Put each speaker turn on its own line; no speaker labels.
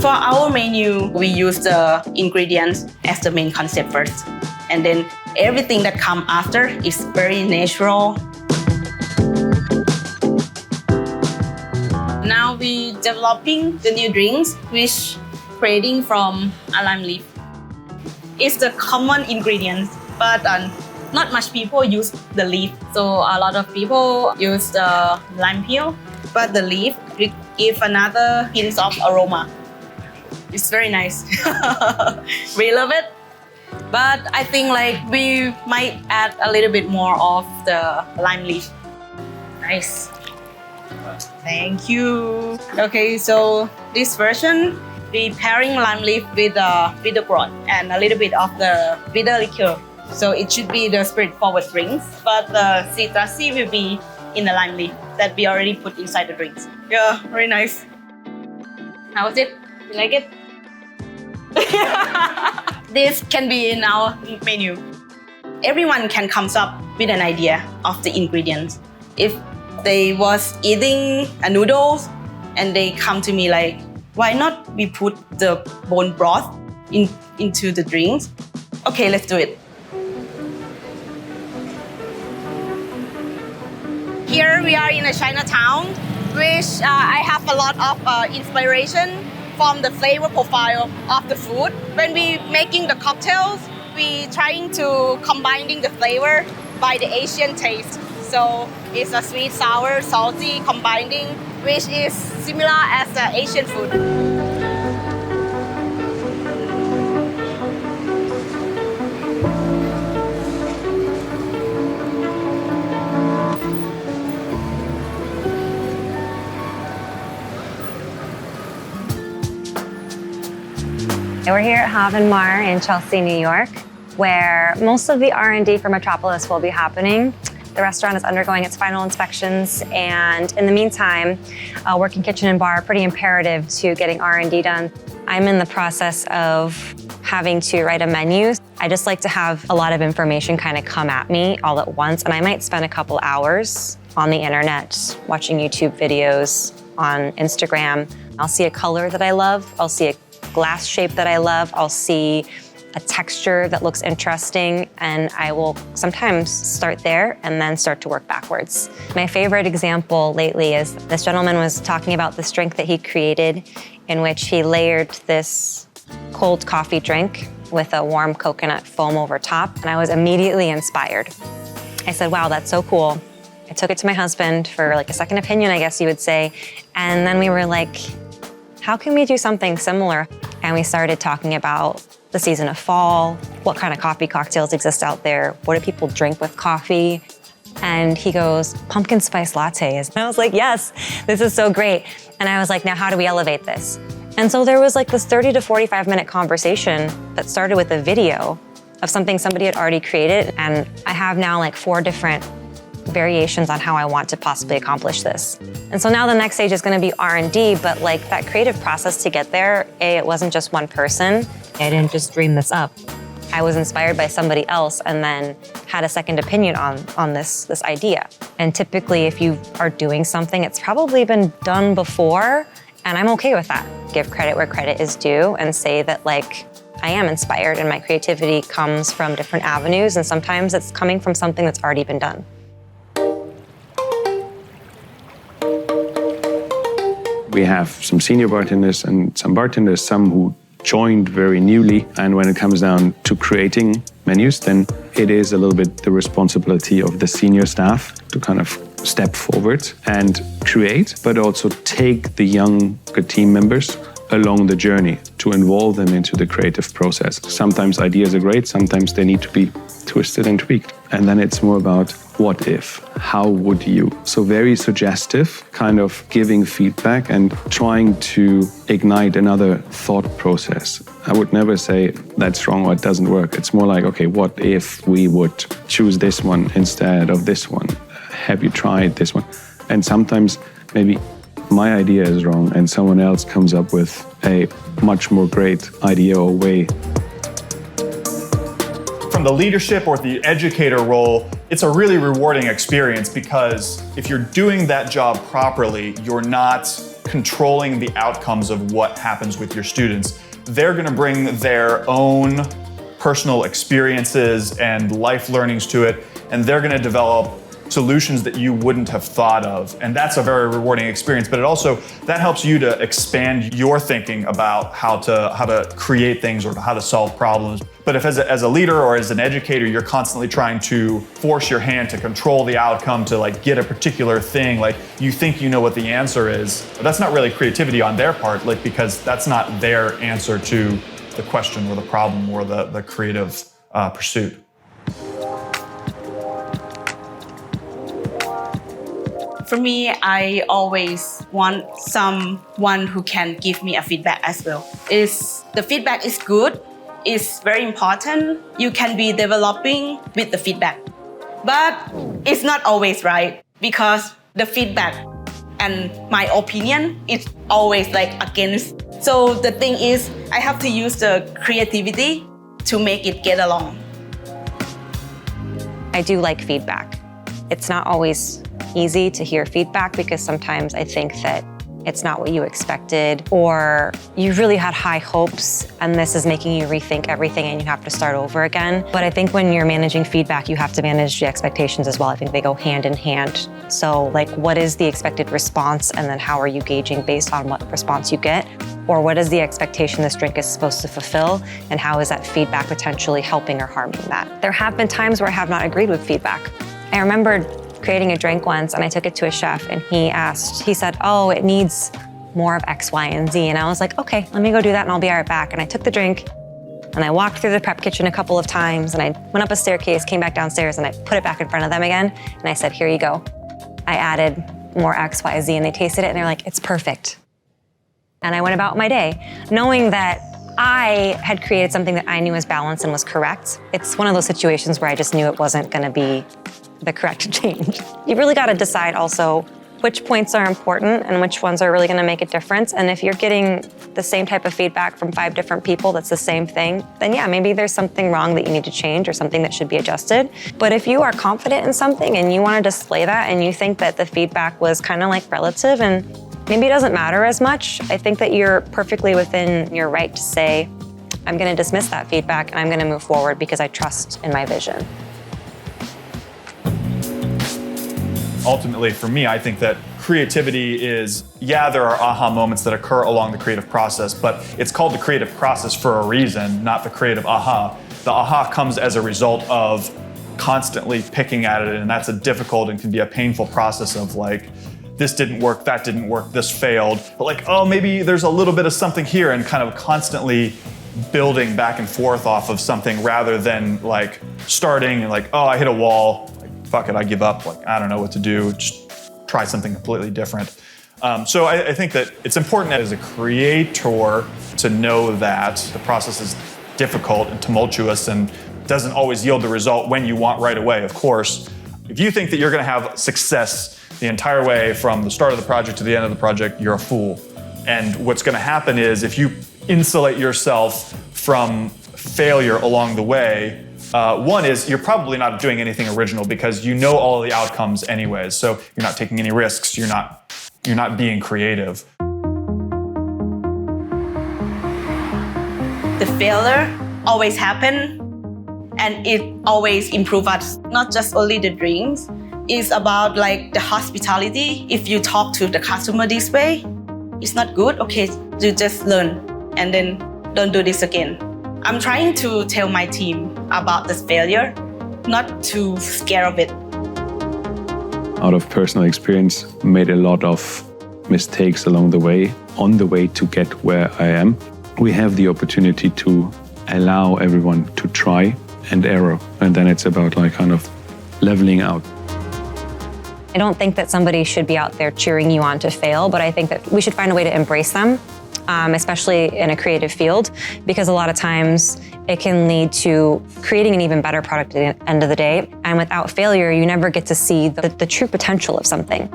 For our menu, we use the ingredients as the main concept first. And then everything that comes after is very natural. Now we developing the new drinks, which creating from a lime leaf. It's the common ingredients, but not much people use the leaf. So a lot of people use the lime peel, but the leaf give another hint of aroma. It's very nice. We love it. But I think like we might add a little bit more of the lime leaf. Nice. Thank you. Okay, so this version, we pairing lime leaf with bitter broth and a little bit of the bitter liqueur. So it should be the spirit-forward drinks, but the citrusy will be in the lime leaf that we already put inside the drinks. Yeah, very nice. How was it? You like it? This can be in our menu. Everyone can come up with an idea of the ingredients. If they was eating a noodles and they come to me like, why not we put the bone broth into the drinks? Okay, let's do it. Here we are in a Chinatown, which I have a lot of inspiration from the flavor profile of the food. When we making the cocktails, we trying to combining the flavor by the Asian taste. So it's a sweet, sour, salty combining, which is similar as the Asian food.
We're here at Have & Mar in Chelsea, New York, where most of the R&D for Metropolis will be happening. The restaurant is undergoing its final inspections, and in the meantime, working kitchen and bar are pretty imperative to getting R&D done. I'm in the process of having to write a menu. I just like to have a lot of information kind of come at me all at once, and I might spend a couple hours on the internet watching YouTube videos, on Instagram. I'll see a color that I love, I'll see a glass shape that I love, I'll see a texture that looks interesting, and I will sometimes start there and then start to work backwards. My favorite example lately is this gentleman was talking about this drink that he created in which he layered this cold coffee drink with a warm coconut foam over top, and I was immediately inspired. I said, wow, that's so cool. I took it to my husband for like a second opinion, I guess you would say, and then we were like, how can we do something similar? And we started talking about the season of fall, what kind of coffee cocktails exist out there, what do people drink with coffee? And he goes, pumpkin spice lattes. And I was like, yes, this is so great. And I was like, now how do we elevate this? And so there was like this 30 to 45 minute conversation that started with a video of something somebody had already created. And I have now like 4 different variations on how I want to possibly accomplish this. And so now the next stage is going to be R&D, but like that creative process to get there, it wasn't just one person. I didn't just dream this up. I was inspired by somebody else and then had a second opinion on this idea. And typically if you are doing something, it's probably been done before, and I'm okay with that. Give credit where credit is due and say that like, I am inspired and my creativity comes from different avenues, and sometimes it's coming from something that's already been done.
We have some senior bartenders and some bartenders, some who joined very newly. And when it comes down to creating menus, then it is a little bit the responsibility of the senior staff to kind of step forward and create, but also take the younger team members along the journey to involve them into the creative process. Sometimes ideas are great, sometimes they need to be twisted and tweaked. And then it's more about what if, how would you? So very suggestive, kind of giving feedback and trying to ignite another thought process. I would never say that's wrong or it doesn't work. It's more like, okay, what if we would choose this one instead of this one? Have you tried this one? And sometimes maybe my idea is wrong and someone else comes up with a much more great idea or way.
From from the leadership or the educator role, it's a really rewarding experience because if you're doing that job properly, you're not controlling the outcomes of what happens with your students. They're gonna bring their own personal experiences and life learnings to it, and they're gonna develop solutions that you wouldn't have thought of. And that's a very rewarding experience, but that helps you to expand your thinking about how to create things or how to solve problems. But if as a leader or as an educator, you're constantly trying to force your hand to control the outcome, to like get a particular thing, like you think you know what the answer is, but that's not really creativity on their part, like because that's not their answer to the question or the problem or the creative pursuit.
For me, I always want someone who can give me a feedback as well. The feedback is good, it's very important. You can be developing with the feedback. But it's not always right because the feedback and my opinion is always like against. So the thing is, I have to use the creativity to make it get along.
I do like feedback. It's not always easy to hear feedback because sometimes I think that it's not what you expected or you really had high hopes and this is making you rethink everything and you have to start over again. But I think when you're managing feedback, you have to manage the expectations as well. I think they go hand in hand. So like, what is the expected response and then how are you gauging based on what response you get? Or what is the expectation this drink is supposed to fulfill and how is that feedback potentially helping or harming that? There have been times where I have not agreed with feedback. I remember creating a drink once and I took it to a chef and he said, oh, it needs more of X, Y, and Z. And I was like, okay, let me go do that and I'll be right back. And I took the drink and I walked through the prep kitchen a couple of times and I went up a staircase, came back downstairs and I put it back in front of them again. And I said, here you go. I added more X, Y, Z and they tasted it and they're like, it's perfect. And I went about my day knowing that I had created something that I knew was balanced and was correct. It's one of those situations where I just knew it wasn't gonna be the correct change. You really gotta decide also which points are important and which ones are really gonna make a difference. And if you're getting the same type of feedback from 5 different people that's the same thing, then yeah, maybe there's something wrong that you need to change or something that should be adjusted. But if you are confident in something and you wanna display that and you think that the feedback was kind of like relative and maybe it doesn't matter as much, I think that you're perfectly within your right to say, I'm gonna dismiss that feedback and I'm gonna move forward because I trust in my vision.
Ultimately, for me, I think that creativity is, yeah, there are aha moments that occur along the creative process, but it's called the creative process for a reason, not the creative aha. The aha comes as a result of constantly picking at it, and that's a difficult and can be a painful process of like, this didn't work, that didn't work, this failed. But like, oh, maybe there's a little bit of something here, and kind of constantly building back and forth off of something rather than like starting and like, oh, I hit a wall. Fuck it, I give up, like, I don't know what to do, just try something completely different. So I think that it's important as a creator to know that the process is difficult and tumultuous and doesn't always yield the result when you want right away, of course. If you think that you're gonna have success the entire way from the start of the project to the end of the project, you're a fool. And what's gonna happen is if you insulate yourself from failure along the way, one is you're probably not doing anything original because you know all of the outcomes anyways. So you're not taking any risks. You're not being creative.
The failure always happen and it always improves us. Not just only the drinks. It's about like the hospitality. If you talk to the customer this way, it's not good. Okay, you just learn and then don't do this again. I'm trying to tell my team about this failure, not too scared of it.
Out of personal experience, made a lot of mistakes along the way, on the way to get where I am. We have the opportunity to allow everyone to try and error, and then it's about like kind of leveling out.
I don't think that somebody should be out there cheering you on to fail, but I think that we should find a way to embrace them. Especially in a creative field, because a lot of times it can lead to creating an even better product at the end of the day. And without failure, you never get to see the true potential of something.